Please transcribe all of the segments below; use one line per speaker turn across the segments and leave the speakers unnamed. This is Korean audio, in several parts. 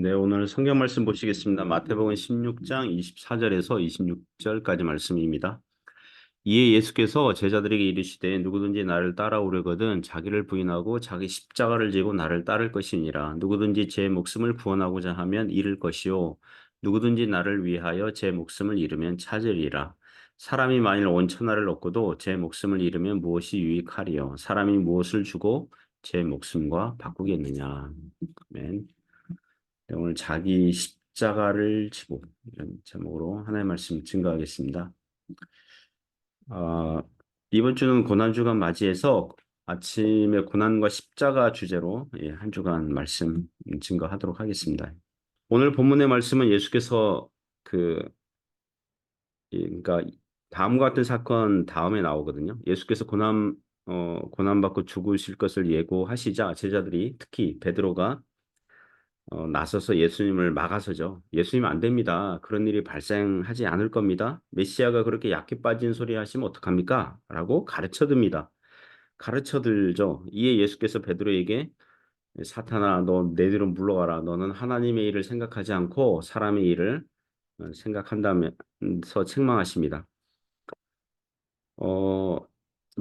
네, 오늘 성경 말씀 보시겠습니다. 마태복음 16장 24절에서 26절까지 말씀입니다. 이에 예수께서 제자들에게 이르시되 누구든지 나를 따라오려거든 자기를 부인하고 자기 십자가를 지고 나를 따를 것이니라. 누구든지 제 목숨을 구원하고자 하면 잃을 것이요 누구든지 나를 위하여 제 목숨을 잃으면 찾으리라. 사람이 만일 온 천하를 얻고도 제 목숨을 잃으면 무엇이 유익하리요? 사람이 무엇을 주고 제 목숨과 바꾸겠느냐? 아멘. 네, 오늘 자기 십자가를 지고 이런 제목으로 하나님의 말씀 증거하겠습니다. 아, 이번 주는 고난주간 맞이해서 아침에 고난과 십자가 주제로 한 주간 말씀 증거하도록 하겠습니다. 오늘 본문의 말씀은 예수께서 그 그러니까 다음과 같은 사건 다음에 나오거든요. 예수께서 고난받고 죽으실 것을 예고하시자 제자들이 특히 베드로가 나서서 예수님을 막아서죠. 예수님 안 됩니다. 그런 일이 발생하지 않을 겁니다. 메시아가 그렇게 약해 빠진 소리 하시면 어떡합니까? 라고 가르쳐듭니다. 가르쳐들죠. 이에 예수께서 베드로에게 사탄아, 너 내 뒤로 물러가라. 너는 하나님의 일을 생각하지 않고 사람의 일을 생각한다면서 책망하십니다. 어,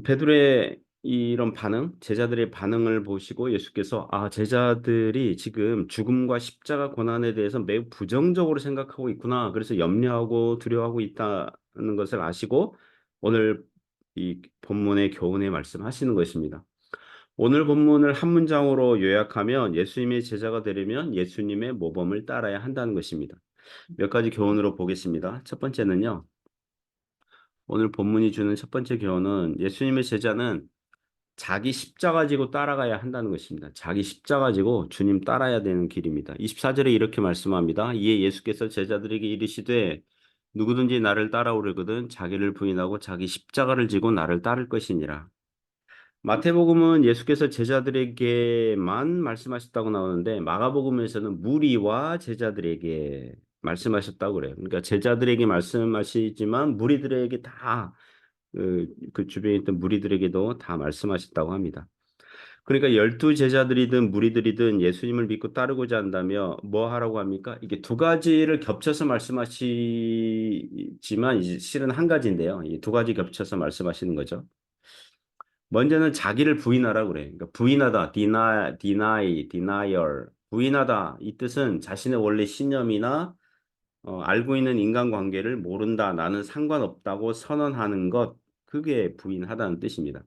베드로의 이런 반응, 제자들의 반응을 보시고 예수께서 제자들이 지금 죽음과 십자가 고난에 대해서 매우 부정적으로 생각하고 있구나. 그래서 염려하고 두려워하고 있다는 것을 아시고 오늘 이 본문의 교훈에 말씀하시는 것입니다. 오늘 본문을 한 문장으로 요약하면 예수님의 제자가 되려면 예수님의 모범을 따라야 한다는 것입니다. 몇 가지 교훈으로 보겠습니다. 첫 번째는요. 오늘 본문이 주는 첫 번째 교훈은 예수님의 제자는 자기 십자가 지고 따라가야 한다는 것입니다. 자기 십자가 지고 주님 따라야 되는 길입니다. 24절에 이렇게 말씀합니다. 이에 예수께서 제자들에게 이르시되 누구든지 나를 따라오려거든 자기를 부인하고 자기 십자가를 지고 나를 따를 것이니라. 마태복음은 예수께서 제자들에게만 말씀하셨다고 나오는데 마가복음에서는 무리와 제자들에게 말씀하셨다고 그래요. 그러니까 제자들에게 말씀하시지만 무리들에게 다 그 주변에 있던 무리들에게도 다 말씀하셨다고 합니다. 그러니까 12 제자들이든 무리들이든 예수님을 믿고 따르고자 한다며 뭐 하라고 합니까? 이게 두 가지를 겹쳐서 말씀하시지만 이제 실은 한 가지인데요. 이 두 가지 겹쳐서 말씀하시는 거죠. 먼저는 자기를 부인하라고 그래. 그러니까 부인하다, denial. 부인하다. 이 뜻은 자신의 원래 신념이나 알고 있는 인간관계를 모른다. 나는 상관없다고 선언하는 것. 그게 부인하다는 뜻입니다.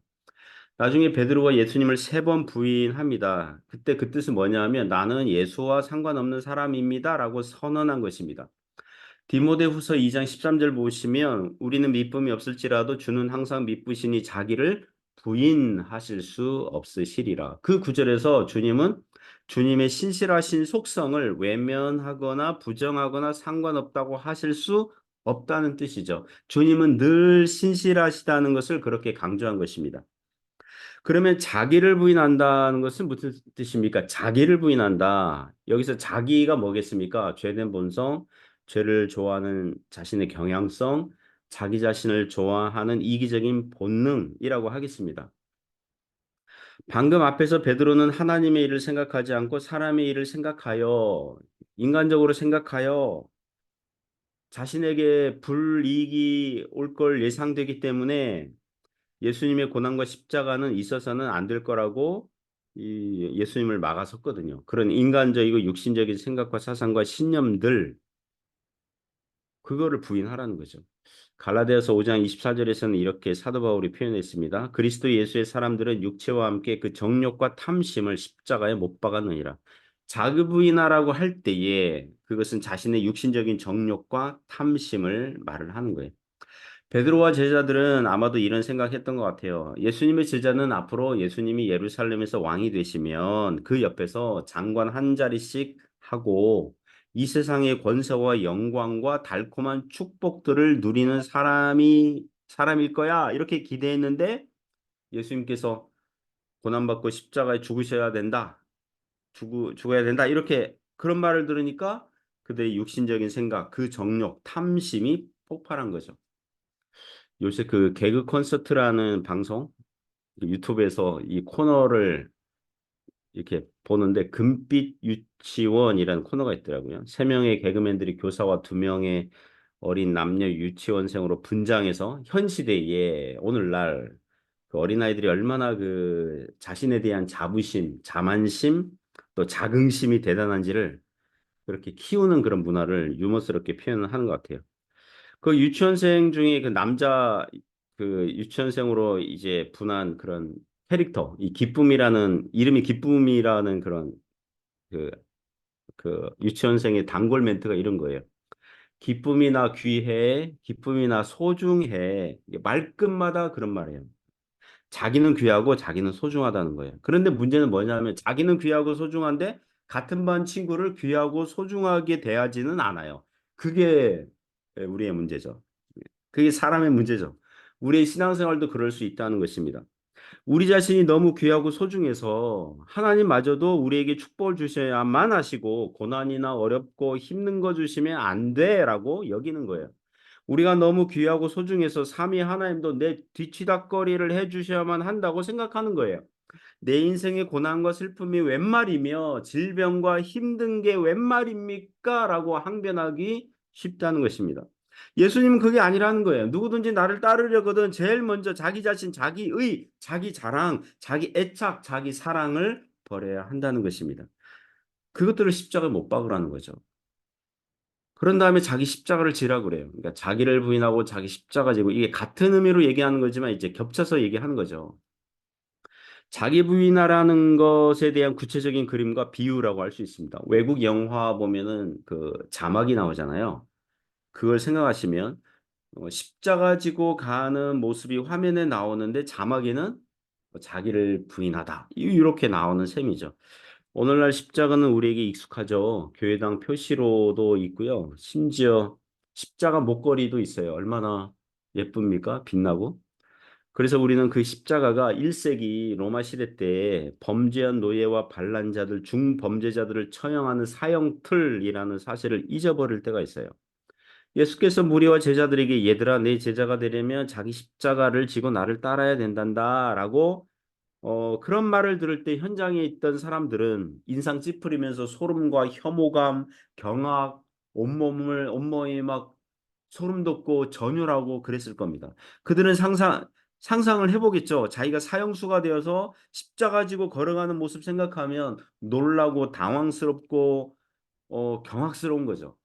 나중에 베드로가 예수님을 3번 부인합니다. 그때 그 뜻은 뭐냐면 나는 예수와 상관없는 사람입니다라고 선언한 것입니다. 디모데후서 2장 13절 보시면 우리는 미쁨이 없을지라도 주는 항상 미쁘시니 자기를 부인하실 수 없으시리라. 그 구절에서 주님은 주님의 신실하신 속성을 외면하거나 부정하거나 상관없다고 하실 수 없다는 뜻이죠. 주님은 늘 신실하시다는 것을 그렇게 강조한 것입니다. 그러면 자기를 부인한다는 것은 무슨 뜻입니까? 자기를 부인한다. 여기서 자기가 뭐겠습니까? 죄된 본성, 죄를 좋아하는 자신의 경향성, 자기 자신을 좋아하는 이기적인 본능이라고 하겠습니다. 방금 앞에서 베드로는 하나님의 일을 생각하지 않고 사람의 일을 생각하여 인간적으로 생각하여 자신에게 불이익이 올 걸 예상되기 때문에 예수님의 고난과 십자가는 있어서는 안 될 거라고 이 예수님을 막아섰거든요. 그런 인간적이고 육신적인 생각과 사상과 신념들 그거를 부인하라는 거죠. 갈라디아서 5장 24절에서는 이렇게 사도 바울이 표현했습니다. 그리스도 예수의 사람들은 육체와 함께 그 정욕과 탐심을 십자가에 못 박았느니라. 자기 부인하라고 할 때에 그것은 자신의 육신적인 정욕과 탐심을 말을 하는 거예요. 베드로와 제자들은 아마도 이런 생각했던 것 같아요. 예수님의 제자는 앞으로 예수님이 예루살렘에서 왕이 되시면 그 옆에서 장관 한 자리씩 하고 이 세상의 권세와 영광과 달콤한 축복들을 누리는 사람일 거야. 이렇게 기대했는데 예수님께서 고난받고 십자가에 죽으셔야 된다. 죽어야 된다. 이렇게 그런 말을 들으니까 그들의 육신적인 생각, 그 정욕, 탐심이 폭발한 거죠. 요새 그 개그 콘서트라는 방송 유튜브에서 이 코너를 이렇게 보는데 금빛 유치원이라는 코너가 있더라고요. 세 명의 개그맨들이 교사와 두 명의 어린 남녀 유치원생으로 분장해서 현 시대에 오늘날 그 어린아이들이 얼마나 그 자신에 대한 자부심, 자만심, 또 자긍심이 대단한지를 그렇게 키우는 그런 문화를 유머스럽게 표현을 하는 것 같아요. 그 유치원생 중에 그 남자 그 유치원생으로 이제 분한 그런 캐릭터, 이 기쁨이라는 이름이 기쁨이라는 그런 그, 그 유치원생의 단골 멘트가 이런 거예요. 기쁨이나 귀해, 기쁨이나 소중해. 이게 말끝마다 그런 말이에요. 자기는 귀하고 자기는 소중하다는 거예요. 그런데 문제는 뭐냐면 자기는 귀하고 소중한데 같은 반 친구를 귀하고 소중하게 대하지는 않아요. 그게 우리의 문제죠. 그게 사람의 문제죠. 우리의 신앙생활도 그럴 수 있다는 것입니다. 우리 자신이 너무 귀하고 소중해서 하나님마저도 우리에게 축복을 주셔야만 하시고 고난이나 어렵고 힘든 거 주시면 안 돼라고 여기는 거예요. 우리가 너무 귀하고 소중해서 삼위 하나님도 내 뒤치다꺼리를 해주셔야만 한다고 생각하는 거예요. 내 인생의 고난과 슬픔이 웬 말이며 질병과 힘든 게 웬 말입니까? 라고 항변하기 쉽다는 것입니다. 예수님은 그게 아니라는 거예요. 누구든지 나를 따르려거든 제일 먼저 자기 자신, 자기의, 자기 자랑, 자기 애착, 자기 사랑을 버려야 한다는 것입니다. 그것들을 십자가에 못 박으라는 거죠. 그런 다음에 자기 십자가를 지라고 그래요. 그러니까 자기를 부인하고 자기 십자가 지고 이게 같은 의미로 얘기하는 거지만 이제 겹쳐서 얘기하는 거죠. 자기 부인하라는 것에 대한 구체적인 그림과 비유라고 할 수 있습니다. 외국 영화 보면은 그 자막이 나오잖아요. 그걸 생각하시면 십자가 지고 가는 모습이 화면에 나오는데 자막에는 자기를 부인하다. 이렇게 나오는 셈이죠. 오늘날 십자가는 우리에게 익숙하죠. 교회당 표시로도 있고요. 심지어 십자가 목걸이도 있어요. 얼마나 예쁩니까? 빛나고. 그래서 우리는 그 십자가가 1세기 로마 시대 때 범죄한 노예와 반란자들, 중범죄자들을 처형하는 사형틀이라는 사실을 잊어버릴 때가 있어요. 예수께서 무리와 제자들에게 얘들아 내 제자가 되려면 자기 십자가를 지고 나를 따라야 된단다라고 그런 말을 들을 때 현장에 있던 사람들은 인상 찌푸리면서 소름과 혐오감, 경악, 온몸이 막 소름 돋고 전율하고 그랬을 겁니다. 그들은 상상을 해보겠죠. 자기가 사형수가 되어서 십자가 지고 걸어가는 모습 생각하면 놀라고 당황스럽고 경악스러운 거죠.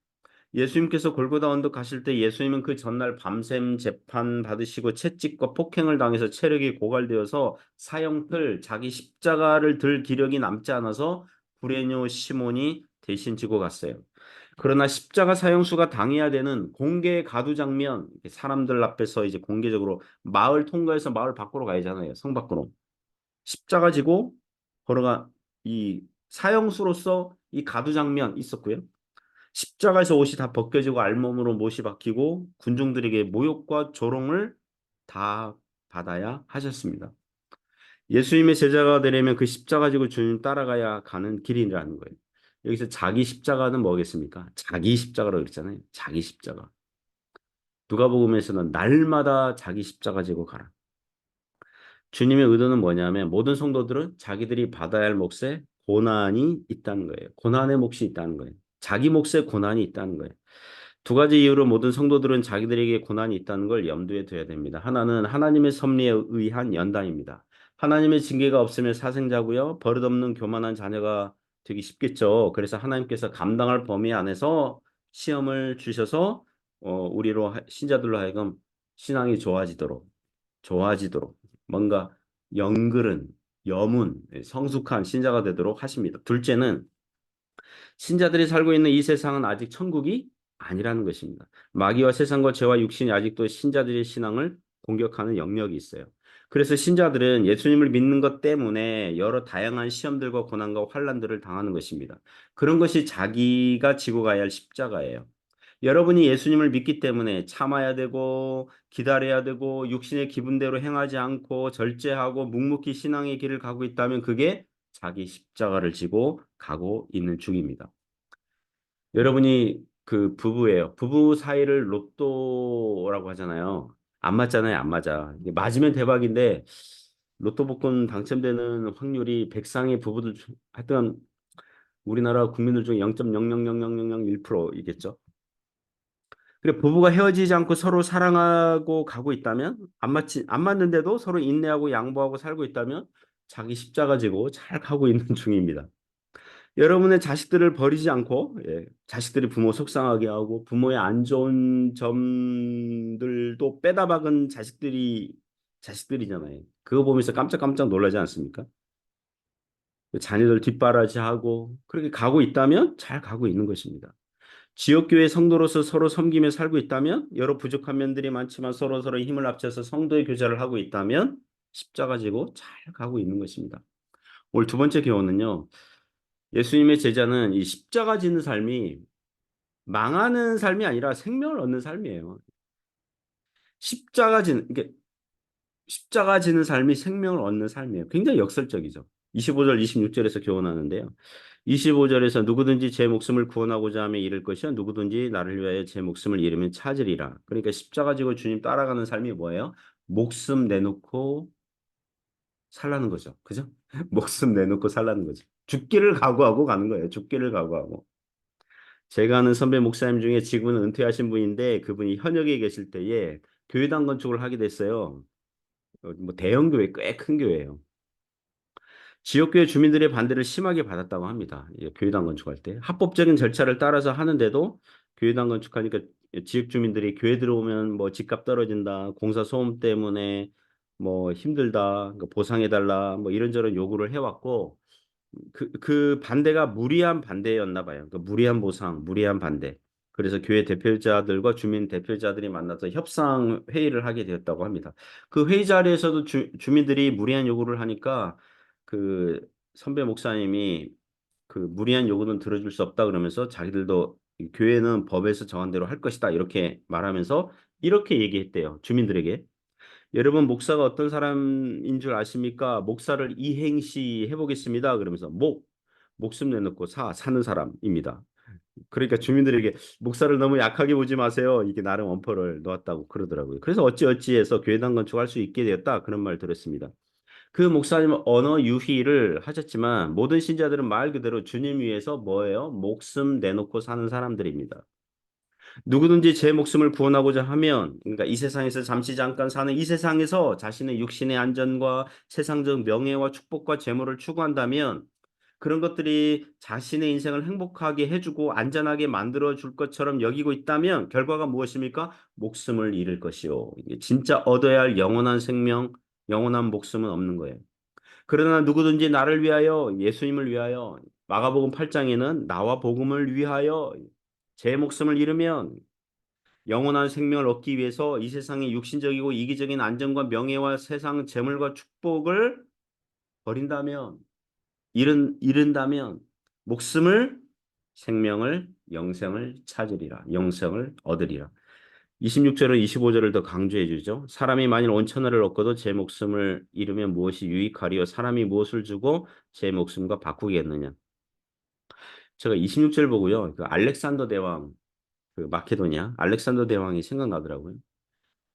예수님께서 골고다 언덕 가실 때 예수님은 그 전날 밤샘 재판 받으시고 채찍과 폭행을 당해서 체력이 고갈되어서 사형틀 자기 십자가를 들 기력이 남지 않아서 구레뇨 시몬이 대신 지고 갔어요. 그러나 십자가 사형수가 당해야 되는 공개 가두 장면, 사람들 앞에서 이제 공개적으로 마을 통과해서 마을 밖으로 가야잖아요. 성 밖으로. 십자가 지고 걸어가 이 사형수로서 이 가두 장면 있었고요. 십자가에서 옷이 다 벗겨지고 알몸으로 못이 박히고 군중들에게 모욕과 조롱을 다 받아야 하셨습니다. 예수님의 제자가 되려면 그 십자가 지고 주님 따라가야 가는 길이라는 거예요. 여기서 자기 십자가는 뭐겠습니까? 자기 십자가라고 그랬잖아요. 자기 십자가. 누가복음에서는 날마다 자기 십자가 지고 가라. 주님의 의도는 뭐냐면 모든 성도들은 자기들이 받아야 할 몫에 고난이 있다는 거예요. 고난의 몫이 있다는 거예요. 자기 몫에 고난이 있다는 거예요. 두 가지 이유로 모든 성도들은 자기들에게 고난이 있다는 걸 염두에 둬야 됩니다. 하나는 하나님의 섭리에 의한 연단입니다. 하나님의 징계가 없으면 사생자고요. 버릇없는 교만한 자녀가 되기 쉽겠죠. 그래서 하나님께서 감당할 범위 안에서 시험을 주셔서 신자들로 하여금 신앙이 좋아지도록 뭔가 영글은 여문 성숙한 신자가 되도록 하십니다. 둘째는 신자들이 살고 있는 이 세상은 아직 천국이 아니라는 것입니다. 마귀와 세상과 죄와 육신이 아직도 신자들의 신앙을 공격하는 영역이 있어요. 그래서 신자들은 예수님을 믿는 것 때문에 여러 다양한 시험들과 고난과 환란들을 당하는 것입니다. 그런 것이 자기가 지고 가야 할 십자가예요. 여러분이 예수님을 믿기 때문에 참아야 되고 기다려야 되고 육신의 기분대로 행하지 않고 절제하고 묵묵히 신앙의 길을 가고 있다면 그게 자기 십자가를 지고 가고 있는 중입니다. 여러분이 그 부부예요. 부부 사이를 로또라고 하잖아요. 안 맞잖아요. 안 맞아. 이게 맞으면 대박인데 로또 복권 당첨되는 확률이 백상의 부부들 하여튼 우리나라 국민들 중에 0.0000001%이겠죠. 그래 부부가 헤어지지 않고 서로 사랑하고 가고 있다면 안 맞는데도 서로 인내하고 양보하고 살고 있다면 자기 십자가 지고 잘 가고 있는 중입니다. 여러분의 자식들을 버리지 않고 자식들이 부모 속상하게 하고 부모의 안 좋은 점들도 빼다 박은 자식들이잖아요. 그거 보면서 깜짝깜짝 놀라지 않습니까? 자녀들 뒷바라지하고 그렇게 가고 있다면 잘 가고 있는 것입니다. 지역교회 성도로서 서로 섬기며 살고 있다면 여러 부족한 면들이 많지만 서로서로 힘을 합쳐서 성도의 교제를 하고 있다면 십자가 지고 잘 가고 있는 것입니다. 오늘 두 번째 교훈은요. 예수님의 제자는 이 십자가 지는 삶이 망하는 삶이 아니라 생명을 얻는 삶이에요. 이게 십자가 지는 삶이 생명을 얻는 삶이에요. 굉장히 역설적이죠. 25절, 26절에서 교훈하는데요. 25절에서 누구든지 제 목숨을 구원하고자 하며 잃을 것이요 누구든지 나를 위하여 제 목숨을 잃으면 찾으리라. 그러니까 십자가 지고 주님 따라가는 삶이 뭐예요? 목숨 내놓고 살라는 거죠. 그죠? 목숨 내놓고 살라는 거죠. 죽기를 각오하고 가는 거예요. 죽기를 각오하고. 제가 아는 선배 목사님 중에 지금은 은퇴하신 분인데 그분이 현역에 계실 때에 교회당 건축을 하게 됐어요. 뭐 대형 교회 꽤 큰 교회예요. 지역교회 주민들의 반대를 심하게 받았다고 합니다. 교회당 건축할 때. 합법적인 절차를 따라서 하는데도 교회당 건축하니까 지역 주민들이 교회 들어오면 뭐 집값 떨어진다, 공사 소음 때문에 뭐 힘들다, 보상해달라, 뭐 이런저런 요구를 해왔고, 그 반대가 무리한 반대였나 봐요. 그 무리한 보상, 무리한 반대. 그래서 교회 대표자들과 주민 대표자들이 만나서 협상 회의를 하게 되었다고 합니다. 그 회의 자리에서도 주민들이 무리한 요구를 하니까 그 선배 목사님이 그 무리한 요구는 들어줄 수 없다 그러면서 자기들도 이 교회는 법에서 정한 대로 할 것이다 이렇게 말하면서 이렇게 얘기했대요. 주민들에게. 여러분 목사가 어떤 사람인 줄 아십니까? 목사를 이행시 해보겠습니다. 그러면서 목숨 내놓고 사는 사람입니다. 그러니까 주민들에게 목사를 너무 약하게 보지 마세요. 이게 나름 원포를 놓았다고 그러더라고요. 그래서 어찌어찌해서 교회당 건축할 수 있게 되었다 그런 말 들었습니다. 그 목사님은 언어 유희를 하셨지만 모든 신자들은 말 그대로 주님 위해서 뭐예요? 목숨 내놓고 사는 사람들입니다. 누구든지 제 목숨을 구원하고자 하면, 그러니까 이 세상에서 잠시 잠깐 사는 이 세상에서 자신의 육신의 안전과 세상적 명예와 축복과 재물을 추구한다면, 그런 것들이 자신의 인생을 행복하게 해주고 안전하게 만들어 줄 것처럼 여기고 있다면, 결과가 무엇입니까? 목숨을 잃을 것이요. 이게 진짜 얻어야 할 영원한 생명, 영원한 목숨은 없는 거예요. 그러나 누구든지 나를 위하여, 예수님을 위하여, 마가복음 8장에는 나와 복음을 위하여 제 목숨을 잃으면 영원한 생명을 얻기 위해서 이 세상의 육신적이고 이기적인 안정과 명예와 세상 재물과 축복을 버린다면 잃은다면 목숨을 생명을 영생을 찾으리라. 영생을 얻으리라. 26절은 25절을 더 강조해 주죠. 사람이 만일 온 천하를 얻고도 제 목숨을 잃으면 무엇이 유익하리요? 사람이 무엇을 주고 제 목숨과 바꾸겠느냐? 제가 26절 보고요. 그 알렉산더 대왕 그 마케도니아 알렉산더 대왕이 생각나더라고요.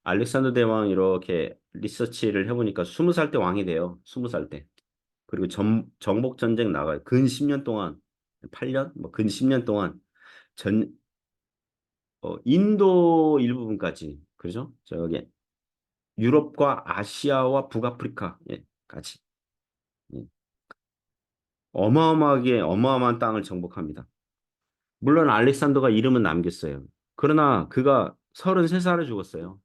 알렉산더 대왕 이렇게 리서치를 해보니까 20살 때 왕이 돼요. 20살 때. 그리고 정복 전쟁 나가요. 근 10년 동안 8년? 뭐 근 10년 동안 전 인도 일부분까지 그죠? 저기 유럽과 아시아와 북아프리카 까지 예. 어마어마하게 어마어마한 땅을 정복합니다. 물론 알렉산더가 이름은 남겼어요. 그러나 그가 33살에 죽었어요.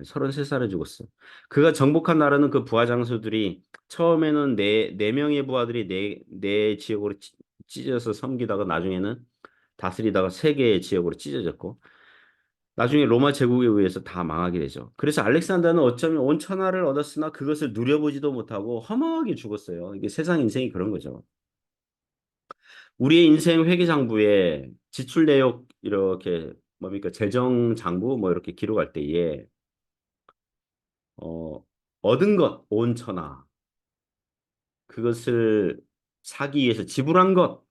33살에 죽었어. 그가 정복한 나라는 그 부하 장수들이 처음에는 네 명의 부하들이 네 지역으로 찢어서 섬기다가 나중에는 다스리다가 세 개의 지역으로 찢어졌고 나중에 로마 제국에 의해서 다 망하게 되죠. 그래서 알렉산더는 어쩌면 온 천하를 얻었으나 그것을 누려보지도 못하고 허망하게 죽었어요. 이게 세상 인생이 그런 거죠. 우리의 인생 회계장부에 지출 내역 이렇게 뭡니까 재정 장부 뭐 이렇게 기록할 때에 어, 얻은 것 온 천하 그것을 사기 위해서 지불한 것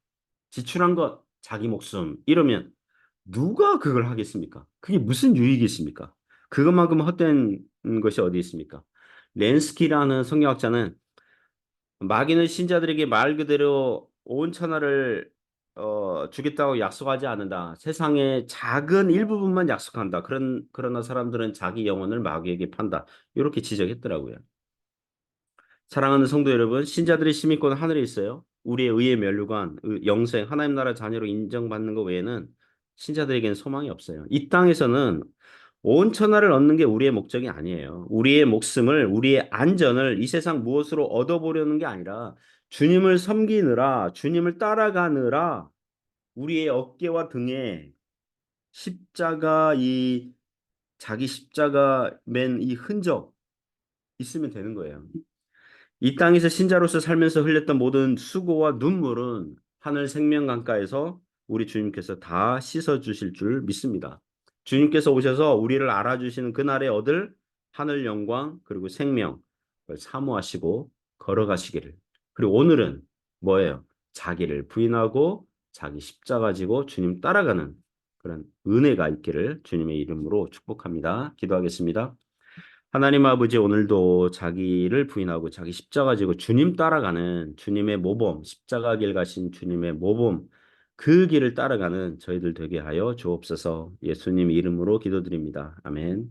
지출한 것 자기 목숨 이러면 누가 그걸 하겠습니까? 그게 무슨 유익이 있습니까? 그것만큼 헛된 것이 어디 있습니까? 렌스키라는 성경학자는 마귀는 신자들에게 말 그대로 온 천하를 주겠다고 약속하지 않는다. 세상의 작은 일부분만 약속한다. 그러나 사람들은 자기 영혼을 마귀에게 판다. 이렇게 지적했더라고요. 사랑하는 성도 여러분, 신자들의 시민권은 하늘에 있어요. 우리의 의의 면류관, 영생, 하나님 나라 자녀로 인정받는 것 외에는 신자들에게는 소망이 없어요. 이 땅에서는 온 천하를 얻는 게 우리의 목적이 아니에요. 우리의 목숨을, 우리의 안전을 이 세상 무엇으로 얻어보려는 게 아니라 주님을 섬기느라, 주님을 따라가느라 우리의 어깨와 등에 십자가 자기 십자가 맨 이 흔적 있으면 되는 거예요. 이 땅에서 신자로서 살면서 흘렸던 모든 수고와 눈물은 하늘 생명강가에서 우리 주님께서 다 씻어 주실 줄 믿습니다. 주님께서 오셔서 우리를 알아주시는 그날에 얻을 하늘 영광 그리고 생명 을 사모하시고 걸어가시기를. 그리고 오늘은 뭐예요? 자기를 부인하고 자기 십자가 지고 주님 따라가는 그런 은혜가 있기를 주님의 이름으로 축복합니다. 기도하겠습니다. 하나님 아버지 오늘도 자기를 부인하고 자기 십자가 지고 주님 따라가는 주님의 모범, 십자가 길 가신 주님의 모범, 그 길을 따라가는 저희들 되게 하여 주옵소서. 예수님 이름으로 기도드립니다. 아멘.